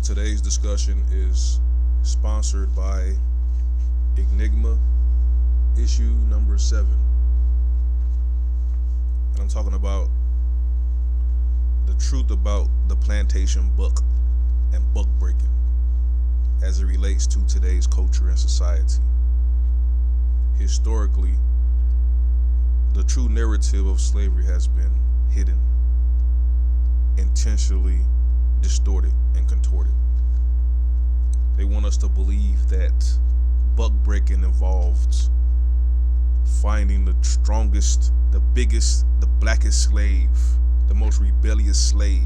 Today's discussion is sponsored by Ignigma, issue number 7. And I'm talking about the truth about the plantation buck and buck breaking as it relates to today's culture and society. Historically, the true narrative of slavery has been hidden, intentionally distorted and contorted. They want us to believe that buck breaking involved finding the strongest, the biggest, the blackest slave, the most rebellious slave,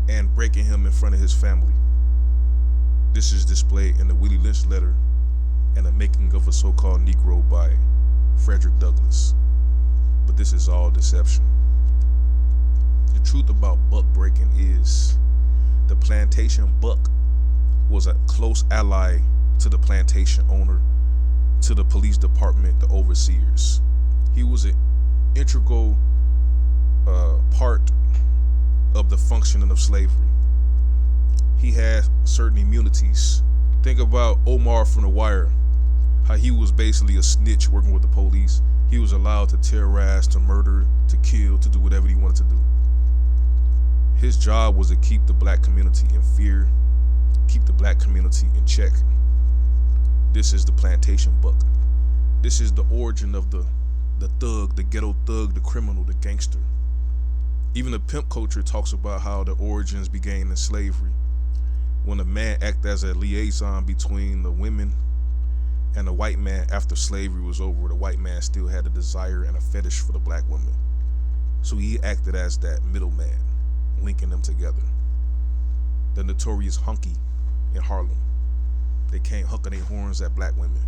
and breaking him in front of his family. This is displayed in the Willie Lynch letter and the making of a so-called Negro by Frederick Douglass. But this is all deception. The truth about buck breaking is the plantation buck was a close ally to the plantation owner, to the police department, the overseers. He was an integral part of the functioning of slavery. He had certain immunities. Think about Omar from The Wire, how he was basically a snitch working with the police. He was allowed to terrorize, to murder, to kill, to do whatever he wanted to do. His job was to keep the black community in fear, keep the black community in check. This is the plantation buck. This is the origin of the thug, the ghetto thug, the criminal, the gangster. Even the pimp culture talks about how the origins began in slavery, when a man acted as a liaison between the women and the white man. After slavery was over, the white man still had a desire and a fetish for the black woman. So he acted as that middleman, linking them together. The notorious hunky in Harlem, they came hucking their horns at black women,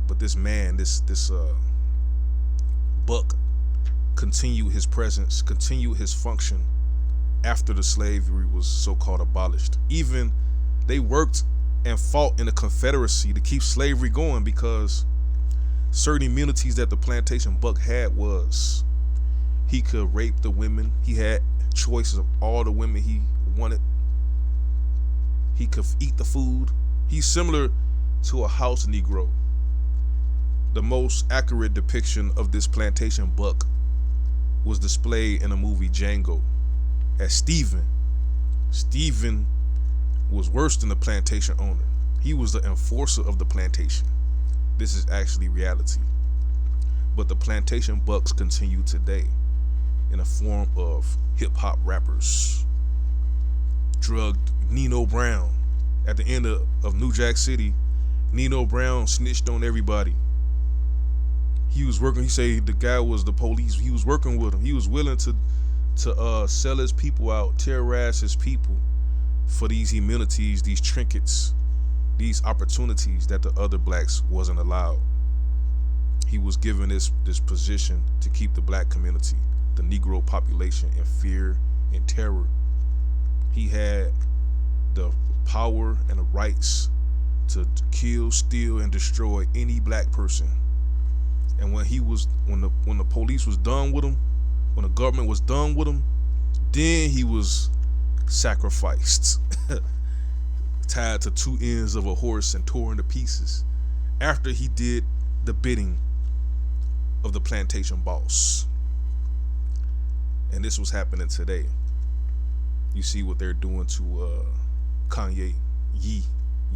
But this man, this buck, continued his presence, continued his function after the slavery was so-called abolished. Even they worked and fought in a confederacy to keep slavery going, because certain immunities that the plantation buck had was he could rape the women. He had choices of all the women he wanted. He could eat the food. He's similar to a house Negro. The most accurate depiction of this plantation buck was displayed in the movie Django as Stephen. Stephen was worse than the plantation owner. He was the enforcer of the plantation. This is actually reality. But the plantation bucks continue today in a form of hip-hop rappers. Drugged Nino Brown. At the end of New Jack City, Nino Brown snitched on everybody. He was working, he said the guy was the police. He was working with him. He was willing to sell his people out, terrorize his people for these immunities, these trinkets, these opportunities that the other blacks wasn't allowed. He was given this position to keep the black community, the Negro population, in fear and terror. He had the power and the rights to kill, steal, and destroy any black person. And when the police was done with him, when the government was done with him, then he was sacrificed, tied to two ends of a horse and torn to pieces, after he did the bidding of the plantation boss. And this was happening today. You see what they're doing to Kanye,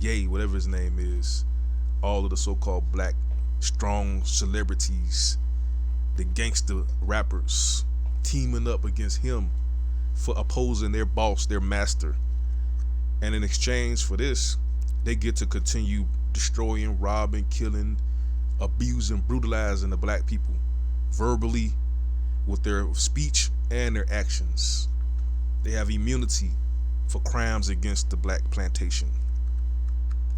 Ye, whatever his name is, all of the so-called black strong celebrities, the gangster rappers, teaming up against him for opposing their boss, their master. And in exchange for this, they get to continue destroying, robbing, killing, abusing, brutalizing the black people, verbally, with their speech and their actions. They have immunity for crimes against the black plantation.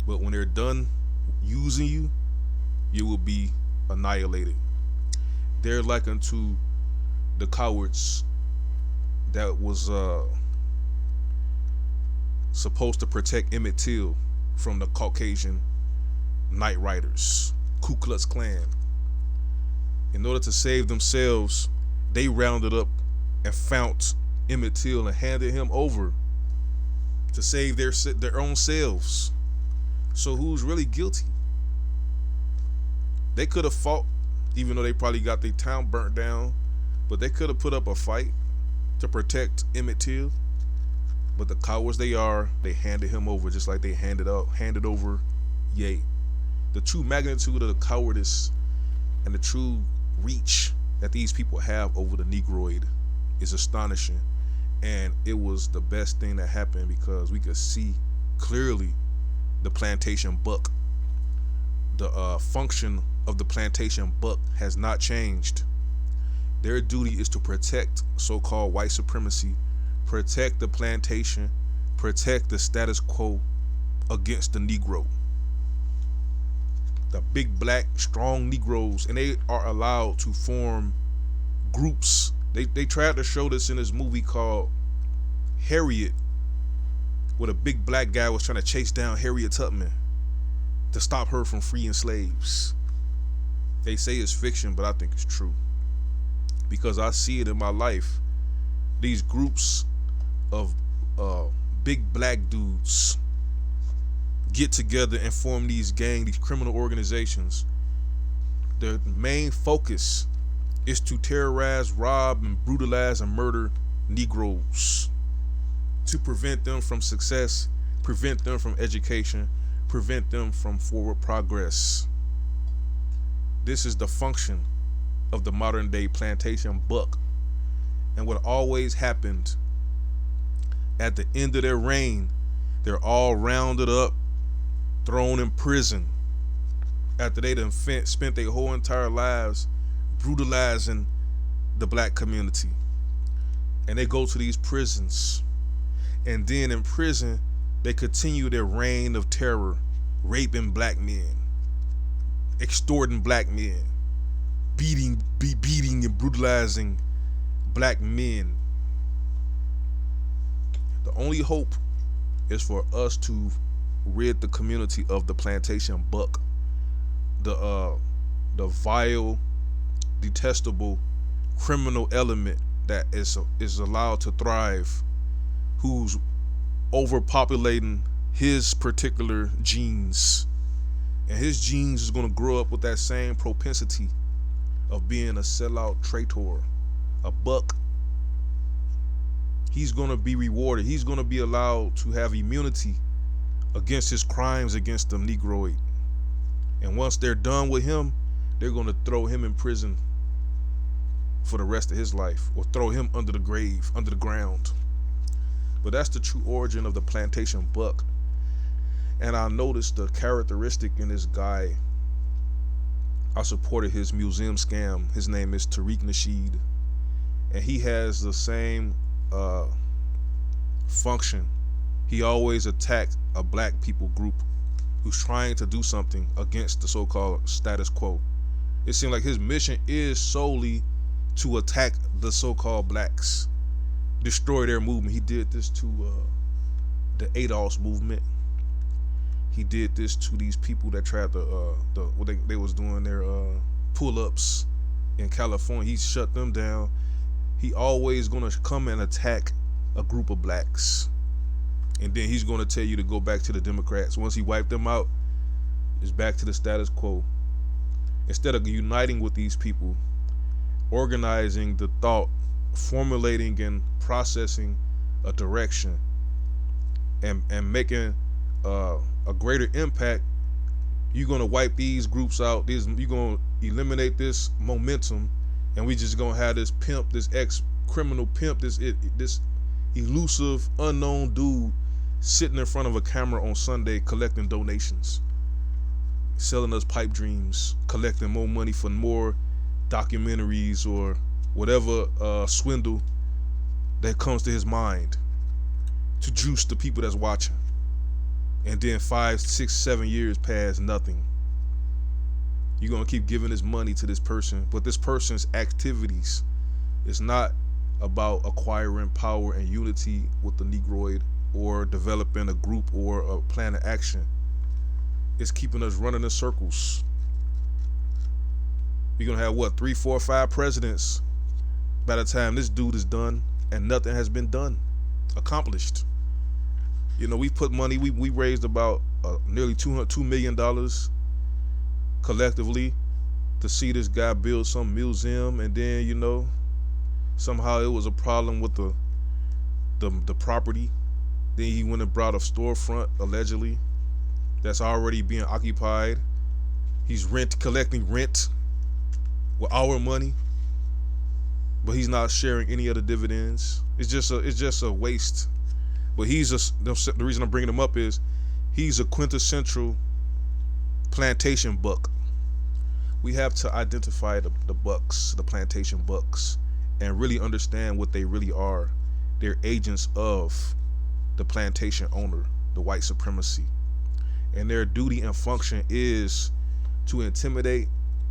But when they're done using you, you will be annihilated. They're like unto the cowards that was supposed to protect Emmett Till from the Caucasian Night Riders, Ku Klux Klan. In order to save themselves, they rounded up and found Emmett Till and handed him over to save their own selves. So who's really guilty? They could have fought, even though they probably got their town burnt down, but they could have put up a fight to protect Emmett Till. But the cowards they are, they handed him over just like they handed over Ye. The true magnitude of the cowardice and the true reach that these people have over the Negroid is astonishing. And it was the best thing that happened because we could see clearly the plantation buck. The function of the plantation buck has not changed. Their duty is to protect so-called white supremacy, protect the plantation, protect the status quo against the Negro. The big black strong Negroes, and they are allowed to form groups. They tried to show this in this movie called Harriet, where a big black guy was trying to chase down Harriet Tubman to stop her from freeing slaves. They say it's fiction, but I think it's true because I see it in my life. These groups of big black dudes get together and form these criminal organizations. Their main focus is to terrorize, rob, and brutalize and murder Negroes to prevent them from success, prevent them from education, prevent them from forward progress. This is the function of the modern day plantation buck. And what always happened at the end of their reign, they're all rounded up, thrown in prison after they done spent their whole entire lives brutalizing the black community. And they go to these prisons, and then in prison they continue their reign of terror, raping black men, extorting black men, beating and brutalizing black men. The only hope is for us to rid the community of the plantation buck, the vile, detestable, criminal element that is allowed to thrive, who's overpopulating his particular genes, and his genes is going to grow up with that same propensity of being a sellout traitor, a buck. He's going to be rewarded. He's going to be allowed to have immunity against his crimes against the Negroid. And once they're done with him, they're going to throw him in prison for the rest of his life, or throw him under the grave, under the ground. But that's the true origin of the plantation buck. And I noticed the characteristic in this guy. I supported his museum scam. His name is Tariq Nasheed, and he has the same function. He always attacked a black people group who's trying to do something against the so-called status quo. It seems like his mission is solely to attack the so-called blacks, destroy their movement. He did this to the ADOS movement. He did this to these people that tried to they was doing their pull-ups in California. He shut them down. He always gonna come and attack a group of blacks, and then he's gonna tell you to go back to the Democrats. Once he wiped them out, it's back to the status quo. Instead of uniting with these people, organizing the thought, formulating and processing a direction, and making a greater impact, you're gonna wipe these groups out. You're gonna eliminate this momentum, and we just gonna have this pimp, this ex-criminal pimp, this elusive, unknown dude sitting in front of a camera on Sunday collecting donations, selling us pipe dreams, collecting more money for more documentaries or whatever swindle that comes to his mind to juice the people that's watching. And then 5, 6, 7 years pass, nothing. You're gonna keep giving this money to this person, but this person's activities is not about acquiring power and unity with the Negroid or developing a group or a plan of action. It's keeping us running in circles. You're gonna have what, 3, 4, 5 presidents by the time this dude is done, and nothing has been done, accomplished. You know, we put money. We raised about nearly $2 million collectively to see this guy build some museum, and then somehow it was a problem with the property. Then he went and brought a storefront allegedly that's already being occupied. He's collecting rent with our money, but he's not sharing any of the dividends. It's just a waste. But the reason I'm bringing him up is he's a quintessential plantation buck. We have to identify the bucks, the plantation bucks, and really understand what they really are. They're agents of the plantation owner, the white supremacy. And their duty and function is to intimidate,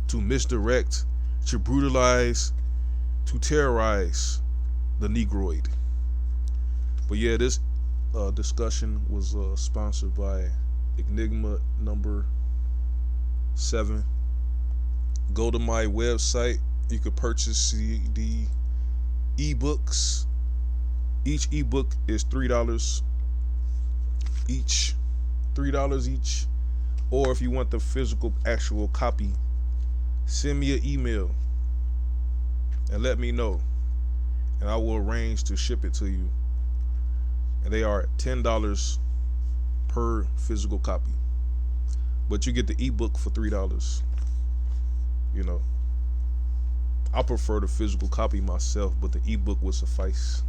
to misdirect, to brutalize, to terrorize the Negroid. But yeah, this discussion was sponsored by Ignigma number 7. Go to my website. You could purchase the ebooks. Each ebook is $3 each. $3 each. Or if you want the physical actual copy, send me an email and let me know, and I will arrange to ship it to you. And they are $10 per physical copy, but you get the ebook for $3. I prefer the physical copy myself, but the ebook would suffice.